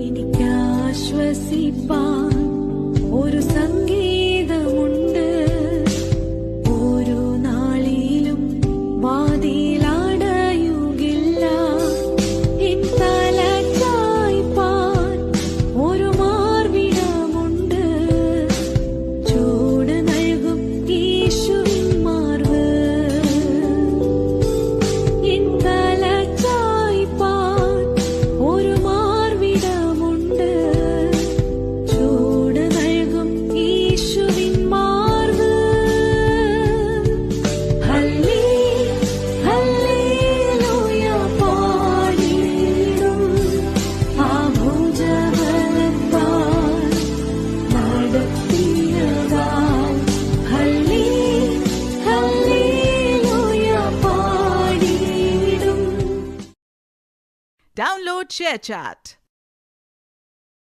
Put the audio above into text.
എനിക്കാശ്വസിപ്പാൻ ഒരു സംഗീതമുണ്ട്, ഓരോ നാളിലും വാതിലടയുകില്ല. എൻ തല ചായ്പ്പാൻ ഒരു മാർവിടമുണ്ട്, ചൂട് നൽകും യേശുവിൻ മാർവ്. എൻ തല ചായ്പ്പാൻ ഒരു മാർവിടമുണ്ട്, ചൂട് നൽകും യേശുവിൻ മാർവ്. ഹല്ലേലൂയ പാടിയിടും, ആ ഭുജബലത്താൽ നടത്തിയതാൽ. ഹല്ലേലൂയ പാടിയിടും. Download ShareChat.